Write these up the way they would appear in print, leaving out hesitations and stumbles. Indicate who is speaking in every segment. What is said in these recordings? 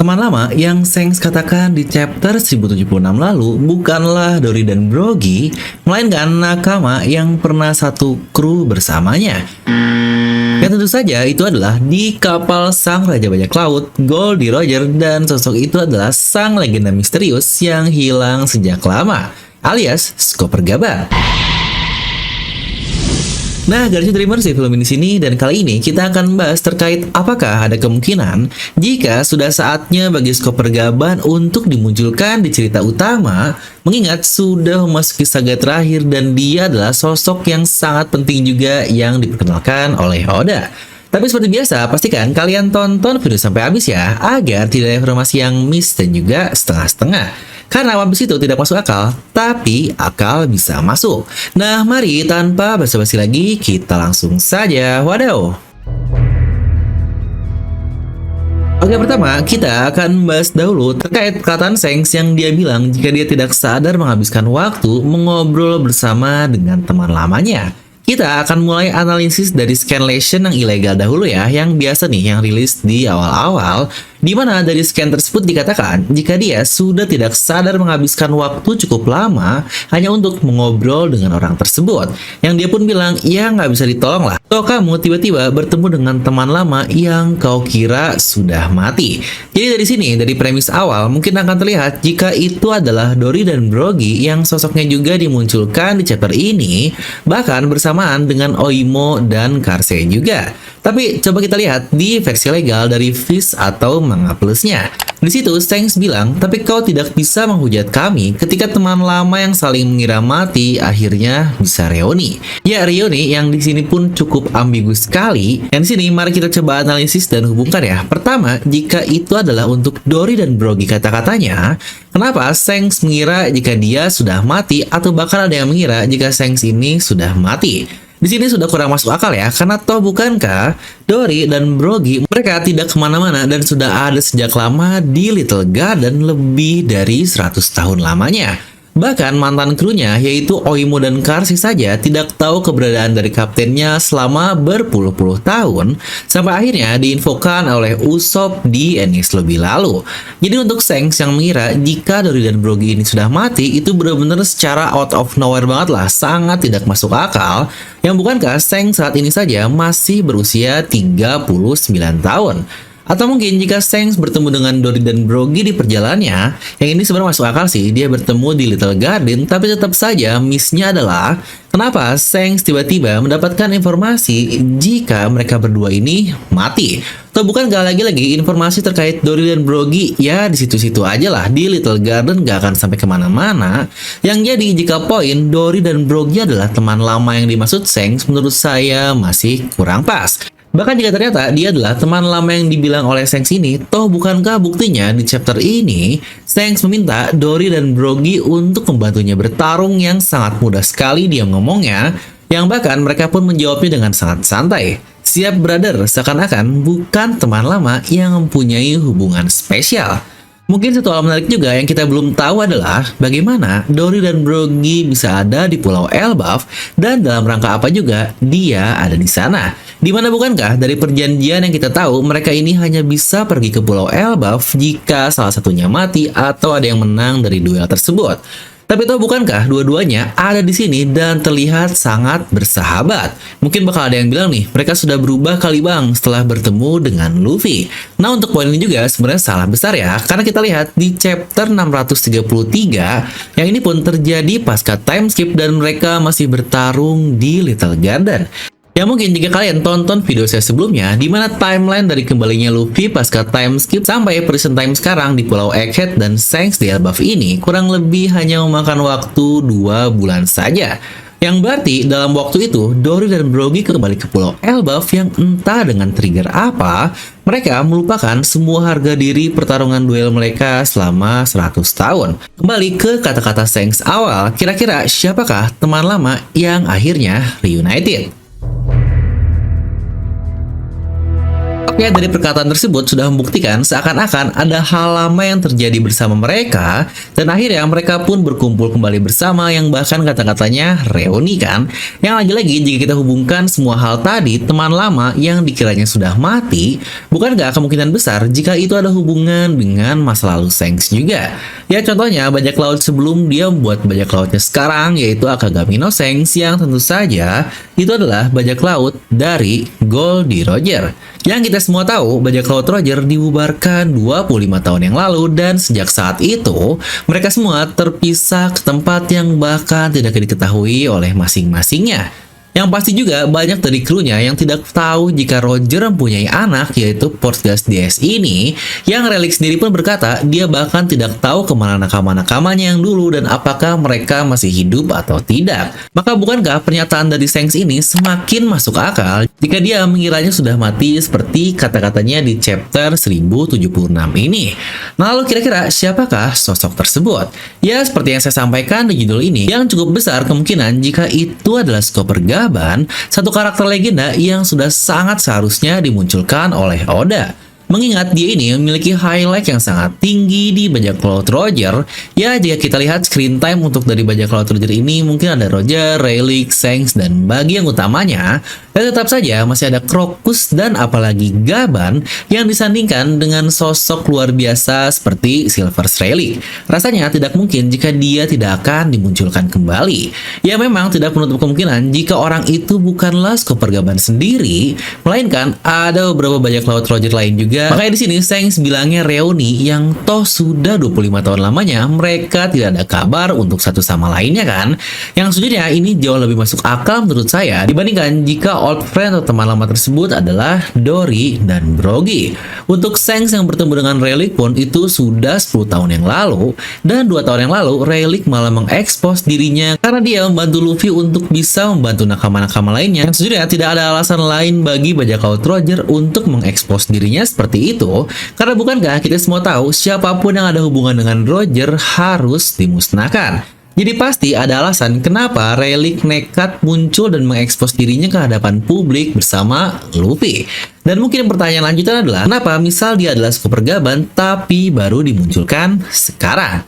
Speaker 1: Teman lama yang Shanks katakan di chapter 1076 lalu bukanlah Dory dan Broggy, melainkan nakama yang pernah satu kru bersamanya. Dan tentu saja itu adalah di kapal sang Raja Bajak Laut, Goldie Roger, dan sosok itu adalah sang legenda misterius yang hilang sejak lama, alias Skipper Gaba. Nah, garis dreamers di film ini sini, dan kali ini kita akan membahas terkait apakah ada kemungkinan jika sudah saatnya bagi Skipper Gaban untuk dimunculkan di cerita utama, mengingat sudah memasuki saga terakhir dan dia adalah sosok yang sangat penting juga yang diperkenalkan oleh Oda. Tapi seperti biasa, pastikan kalian tonton video sampai habis ya, agar tidak ada informasi yang miss dan juga setengah-setengah. Karena One Piece itu tidak masuk akal, tapi akal bisa masuk. Nah, mari tanpa basa-basi lagi, kita langsung saja. Wadaw! Oke, pertama kita akan membahas dahulu terkait perkataan Shanks yang dia bilang jika dia tidak sadar menghabiskan waktu mengobrol bersama dengan teman lamanya. Kita akan mulai analisis dari scanlation yang ilegal dahulu ya, yang biasa nih yang rilis di awal-awal, di mana dari scan tersebut dikatakan jika dia sudah tidak sadar menghabiskan waktu cukup lama hanya untuk mengobrol dengan orang tersebut. Yang dia pun bilang, ya nggak bisa ditolong lah. Toh kamu tiba-tiba bertemu dengan teman lama yang kau kira sudah mati. Jadi dari sini, dari premis awal, mungkin akan terlihat jika itu adalah Dory dan Broggy yang sosoknya juga dimunculkan di chapter ini, bahkan bersamaan dengan Oimo dan Karsei juga. Tapi coba kita lihat di versi legal dari Viz atau Manga Plus-nya. Di situ Shanks bilang, tapi kau tidak bisa menghujat kami ketika teman lama yang saling mengira mati akhirnya bisa reuni. Ya, reuni yang di sini pun cukup ambigu sekali. Dan di sini mari kita coba analisis dan hubungkan ya. Pertama, jika itu adalah untuk Dory dan Broggy kata-katanya, kenapa Shanks mengira jika dia sudah mati atau bahkan ada yang mengira jika Shanks ini sudah mati? Di sini sudah kurang masuk akal ya, karena toh bukankah Dory dan Broggy mereka tidak kemana-mana dan sudah ada sejak lama di Little Garden lebih dari 100 tahun lamanya. Bahkan mantan krunya yaitu Oimo dan Karsei saja tidak tahu keberadaan dari kaptennya selama berpuluh-puluh tahun sampai akhirnya diinfokan oleh Usopp di Enies lebih lalu. Jadi untuk Shanks yang mengira jika Dory dan Broggy ini sudah mati itu benar-benar secara out of nowhere banget lah, sangat tidak masuk akal. Yang bukankah Shanks saat ini saja masih berusia 39 tahun? Atau mungkin jika Shanks bertemu dengan Dory dan Broggy di perjalanannya, yang ini sebenarnya masuk akal sih, dia bertemu di Little Garden, tapi tetap saja miss-nya adalah kenapa Shanks tiba-tiba mendapatkan informasi jika mereka berdua ini mati. Atau bukan gak lagi-lagi informasi terkait Dory dan Broggy ya di situ-situ aja lah, di Little Garden gak akan sampai kemana-mana. Yang jadi jika poin Dory dan Broggy adalah teman lama yang dimaksud Shanks, menurut saya masih kurang pas. Bahkan jika ternyata dia adalah teman lama yang dibilang oleh Shanks ini, toh bukankah buktinya di chapter ini Shanks meminta Dory dan Broggy untuk membantunya bertarung yang sangat mudah sekali dia ngomongnya, yang bahkan mereka pun menjawabnya dengan sangat santai. Siap brother, seakan-akan bukan teman lama yang mempunyai hubungan spesial. Mungkin satu hal menarik juga yang kita belum tahu adalah bagaimana Dory dan Broggy bisa ada di Pulau Elbaf dan dalam rangka apa juga dia ada di sana. Dimana bukankah dari perjanjian yang kita tahu mereka ini hanya bisa pergi ke Pulau Elbaf jika salah satunya mati atau ada yang menang dari duel tersebut. Tapi tahu bukankah dua-duanya ada di sini dan terlihat sangat bersahabat? Mungkin bakal ada yang bilang nih, mereka sudah berubah kali bang setelah bertemu dengan Luffy. Nah untuk poin ini juga sebenarnya salah besar ya, karena kita lihat di chapter 633, yang ini pun terjadi pasca time skip dan mereka masih bertarung di Little Garden. Ya mungkin jika kalian tonton video saya sebelumnya, di mana timeline dari kembalinya Luffy pasca time skip sampai present time sekarang di Pulau Egghead dan Shanks di Elbaf ini kurang lebih hanya memakan waktu 2 bulan saja. Yang berarti dalam waktu itu Dory dan Broggy kembali ke Pulau Elbaf yang entah dengan trigger apa, mereka melupakan semua harga diri pertarungan duel mereka selama 100 tahun. Kembali ke kata-kata Shanks awal, kira-kira siapakah teman lama yang akhirnya reunited? Oke, dari perkataan tersebut sudah membuktikan seakan-akan ada hal lama yang terjadi bersama mereka, dan akhirnya mereka pun berkumpul kembali bersama yang bahkan kata-katanya reuni kan. Yang lagi-lagi jika kita hubungkan semua hal tadi, teman lama yang dikiranya sudah mati, bukankah kemungkinan besar jika itu ada hubungan dengan masa lalu Shanks juga? Ya contohnya bajak laut sebelum dia membuat bajak lautnya sekarang, yaitu Akagami no Shanks, yang tentu saja itu adalah bajak laut dari Goldie Roger. Yang kita semua tahu, bajak laut Roger dibubarkan 25 tahun yang lalu, dan sejak saat itu mereka semua terpisah ke tempat yang bahkan tidak diketahui oleh masing-masingnya. Yang pasti juga banyak dari krunya yang tidak tahu jika Roger mempunyai anak, yaitu Portgas DS ini, yang Relic sendiri pun berkata dia bahkan tidak tahu kemana nakama-nakamanya yang dulu dan apakah mereka masih hidup atau tidak. Maka bukankah pernyataan dari Shanks ini semakin masuk akal jika dia mengiranya sudah mati seperti kata-katanya di chapter 1076 ini? Nah, lalu kira-kira siapakah sosok tersebut? Ya, seperti yang saya sampaikan di judul ini, yang cukup besar kemungkinan jika itu adalah Skopper Gaban, satu karakter legenda yang sudah sangat seharusnya dimunculkan oleh Oda. Mengingat dia ini memiliki highlight yang sangat tinggi di bajak laut Roger. Ya, jika kita lihat screen time untuk dari bajak laut Roger ini, mungkin ada Roger, Relic, Shanks, dan bagi yang utamanya, dan tetap saja masih ada Crocus dan apalagi Gaban yang disandingkan dengan sosok luar biasa seperti Silver's Relic. Rasanya tidak mungkin jika dia tidak akan dimunculkan kembali. Ya, memang tidak menutup kemungkinan jika orang itu bukanlah Skopper Gaban sendiri, melainkan ada beberapa bajak laut Roger lain juga. Makanya di sini Shanks bilangnya reuni, yang toh sudah 25 tahun lamanya mereka tidak ada kabar untuk satu sama lainnya kan. Yang sejujurnya ini jauh lebih masuk akal menurut saya dibandingkan jika old friend atau teman lama tersebut adalah Dory dan Brogy. Untuk Shanks yang bertemu dengan Relic pun itu sudah 10 tahun yang lalu, dan 2 tahun yang lalu Relic malah mengekspos dirinya karena dia membantu Luffy untuk bisa membantu nakama-nakama lainnya. Yang sejujurnya tidak ada alasan lain bagi bajak laut Roger untuk mengekspos dirinya seperti itu, karena bukankah kita semua tahu siapapun yang ada hubungan dengan Roger harus dimusnahkan. Jadi pasti ada alasan kenapa Relic nekat muncul dan mengekspos dirinya ke hadapan publik bersama Luffy. Dan mungkin pertanyaan lanjutan adalah, kenapa misal dia adalah Skopper Gaban tapi baru dimunculkan sekarang?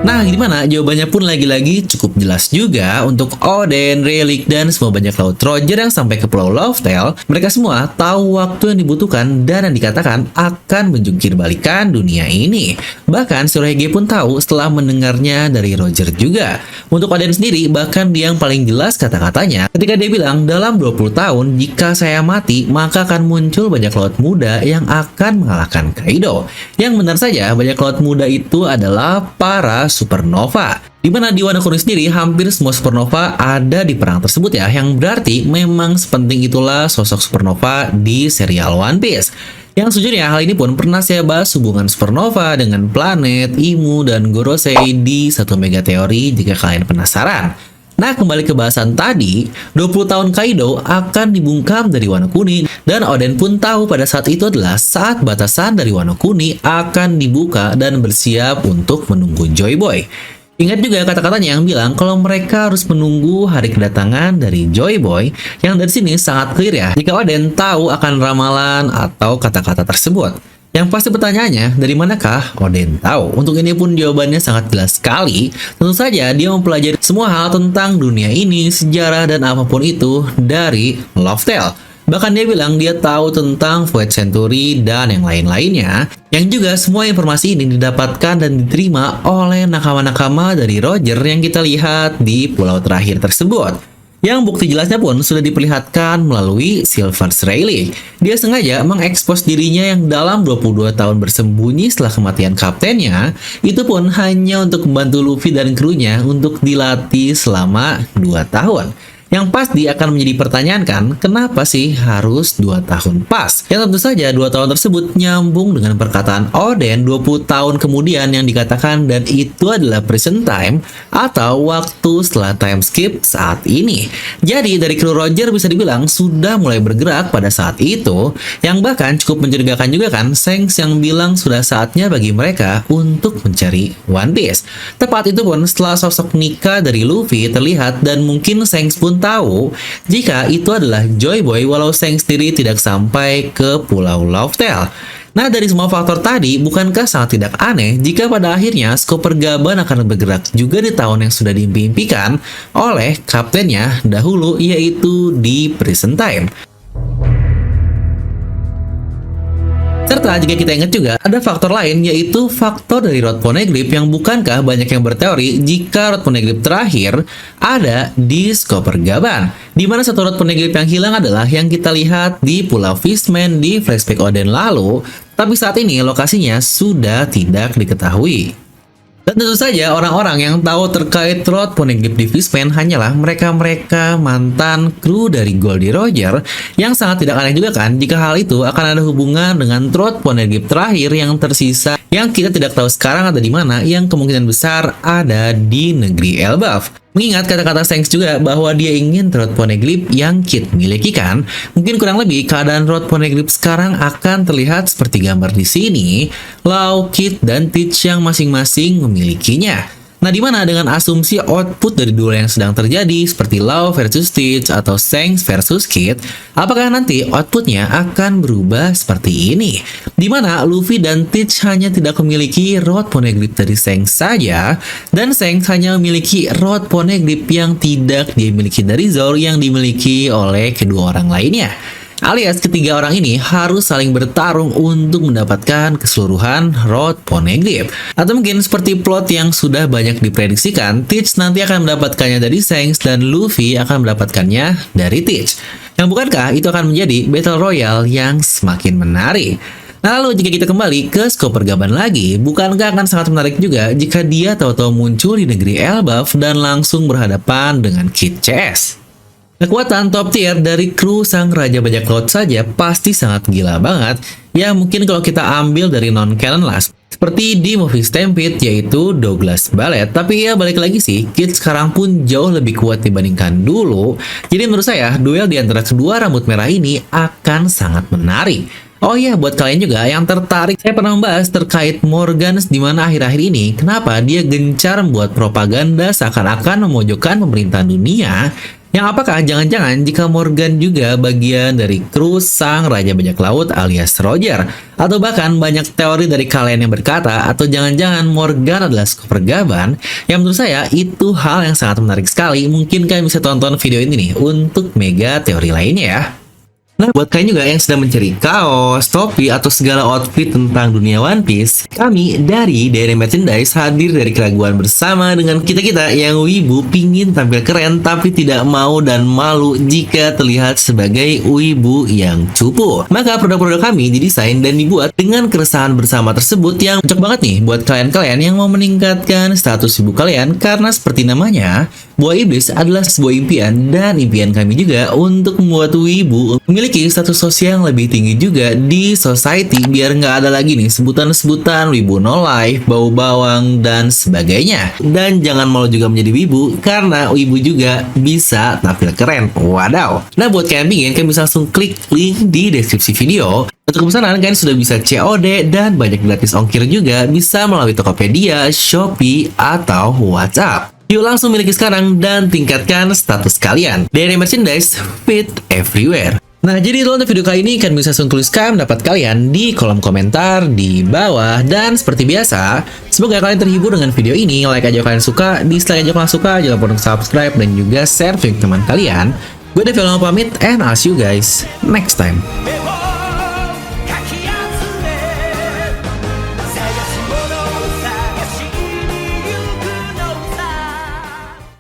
Speaker 1: Nah, gimana? Jawabannya pun lagi-lagi cukup jelas juga. Untuk Oden, Relic, dan semua bajak laut Roger yang sampai ke Pulau Loftel, mereka semua tahu waktu yang dibutuhkan dan yang dikatakan akan menjungkir balikan dunia ini. Bahkan Shirohige pun tahu setelah mendengarnya dari Roger juga. Untuk Oden sendiri, bahkan dia yang paling jelas kata-katanya ketika dia bilang, dalam 20 tahun jika saya mati, maka akan muncul bajak laut muda yang akan mengalahkan Kaido. Yang benar saja, bajak laut muda itu adalah para supernova. Di mana di Wano Kuni sendiri hampir semua supernova ada di perang tersebut ya, yang berarti memang sepenting itulah sosok supernova di serial One Piece. Yang sejujurnya hal ini pun pernah saya bahas hubungan supernova dengan planet, Imu, dan Gorosei di satu mega teori jika kalian penasaran. Nah, kembali ke bahasan tadi, 20 tahun Kaido akan dibungkam dari Wano Kuni, dan Oden pun tahu pada saat itu adalah saat batasan dari Wano Kuni akan dibuka dan bersiap untuk menunggu Joy Boy. Ingat juga kata-katanya yang bilang kalau mereka harus menunggu hari kedatangan dari Joy Boy, yang dari sini sangat clear ya jika Oden tahu akan ramalan atau kata-kata tersebut. Yang pasti pertanyaannya, dari manakah Oden tahu? Untuk ini pun jawabannya sangat jelas sekali. Tentu saja dia mempelajari semua hal tentang dunia ini, sejarah dan apapun itu dari Loftel. Bahkan dia bilang dia tahu tentang Void Century dan yang lain-lainnya. Yang juga semua informasi ini didapatkan dan diterima oleh nakama-nakama dari Roger yang kita lihat di pulau terakhir tersebut. Yang bukti jelasnya pun sudah diperlihatkan melalui Silver's Relic. Dia sengaja mengekspos dirinya yang dalam 22 tahun bersembunyi setelah kematian kaptennya, itu pun hanya untuk membantu Luffy dan krunya untuk dilatih selama 2 tahun. Yang pasti akan menjadi pertanyaan kan, kenapa sih harus 2 tahun pas? Ya tentu saja 2 tahun tersebut nyambung dengan perkataan Oden 20 tahun kemudian yang dikatakan, dan itu adalah present time atau waktu setelah time skip saat ini. Jadi dari kru Roger bisa dibilang sudah mulai bergerak pada saat itu, yang bahkan cukup mencurigakan juga kan, Shanks yang bilang sudah saatnya bagi mereka untuk mencari One Piece. Tepat itu pun setelah sosok Nika dari Luffy terlihat, dan mungkin Shanks pun tahu jika itu adalah Joy Boy walau Seng sendiri tidak sampai ke Pulau Love-Tale. Nah, dari semua faktor tadi, bukankah sangat tidak aneh jika pada akhirnya skop pergaban akan bergerak juga di tahun yang sudah diimpikan oleh kaptennya dahulu, yaitu di Prison Time. Serta jika kita ingat juga, ada faktor lain yaitu faktor dari Rod Poneglyph yang bukankah banyak yang berteori jika Rod Poneglyph terakhir ada di skop pergaban. Di mana satu Rod Poneglyph yang hilang adalah yang kita lihat di Pulau Fishman di flashback Oden lalu, tapi saat ini lokasinya sudah tidak diketahui. Dan tentu saja orang-orang yang tahu terkait Rod Poneglyph di Fishman hanyalah mereka-mereka mantan kru dari Goldie Roger, yang sangat tidak aneh juga kan jika hal itu akan ada hubungan dengan Rod Poneglyph terakhir yang tersisa yang kita tidak tahu sekarang ada di mana, yang kemungkinan besar ada di negeri Elbaf. Mengingat kata-kata Shanks juga bahwa dia ingin Rod Poneglyph yang Kid miliki kan, mungkin kurang lebih keadaan Rod Poneglyph sekarang akan terlihat seperti gambar di sini, Law, Kid, dan Teach yang masing-masing memilikinya. Nah, dimana dengan asumsi output dari duel yang sedang terjadi seperti Law versus Teach atau Shanks versus Kid, apakah nanti outputnya akan berubah seperti ini? Dimana Luffy dan Teach hanya tidak memiliki Rod Poneglyph dari Shanks saja, dan Shanks hanya memiliki Rod Poneglyph yang tidak dimiliki dari Zoro yang dimiliki oleh kedua orang lainnya. Alias ketiga orang ini harus saling bertarung untuk mendapatkan keseluruhan Rod Poneglyph. Atau mungkin seperti plot yang sudah banyak diprediksikan, Teach nanti akan mendapatkannya dari Shanks dan Luffy akan mendapatkannya dari Teach. Yang bukankah itu akan menjadi Battle Royale yang semakin menarik? Nah, lalu jika kita kembali ke skop pergaban lagi, bukankah akan sangat menarik juga jika dia tahu-tahu muncul di negeri Elbaf dan langsung berhadapan dengan Kid CS? Kekuatan top tier dari kru sang Raja Bajak Laut saja pasti sangat gila banget. Ya mungkin kalau kita ambil dari non-canon lah, seperti di movie Stampede yaitu Douglas Ballet. Tapi ya balik lagi sih, Kid sekarang pun jauh lebih kuat dibandingkan dulu. Jadi menurut saya, duel di antara kedua rambut merah ini akan sangat menarik. Oh iya, buat kalian juga yang tertarik, saya pernah membahas terkait Morgan di mana akhir-akhir ini kenapa dia gencar membuat propaganda seakan-akan memojokkan pemerintahan dunia. Yang apakah jangan-jangan jika Morgan juga bagian dari kru sang Raja Bajak Laut alias Roger? Atau bahkan banyak teori dari kalian yang berkata, atau jangan-jangan Morgan adalah skop pergaban? Yang menurut saya itu hal yang sangat menarik sekali. Mungkin kalian bisa tonton video ini nih untuk mega teori lainnya ya. Nah, buat kalian juga yang sedang mencari kaos, topi, atau segala outfit tentang dunia One Piece, kami dari Daily Merchandise hadir dari keraguan bersama dengan kita-kita yang wibu pingin tampil keren tapi tidak mau dan malu jika terlihat sebagai wibu yang cupu. Maka produk-produk kami didesain dan dibuat dengan keresahan bersama tersebut yang cocok banget nih buat kalian-kalian yang mau meningkatkan status wibu kalian, karena seperti namanya, Buah Iblis adalah sebuah impian, dan impian kami juga untuk membuat wibu memiliki status sosial yang lebih tinggi juga di society, biar nggak ada lagi nih sebutan-sebutan wibu no life, bau bawang, dan sebagainya. Dan jangan malu juga menjadi wibu, karena wibu juga bisa tampil keren. Wadaw. Nah, buat kalian pingin, kalian bisa langsung klik link di deskripsi video. Untuk pesanan, kalian sudah bisa COD dan banyak gratis ongkir juga, bisa melalui Tokopedia, Shopee, atau WhatsApp. Yuk langsung miliki sekarang dan tingkatkan status kalian. Daily Merchandise, fit everywhere. Nah, jadi itu untuk video kali ini, kalian bisa langsung tuliskan pendapat kalian di kolom komentar di bawah. Dan seperti biasa, semoga kalian terhibur dengan video ini. Like aja kalian suka, dislike aja kalian suka, jangan lupa untuk subscribe dan juga share video teman kalian. Gue Devil pamit, and I'll see you guys next time.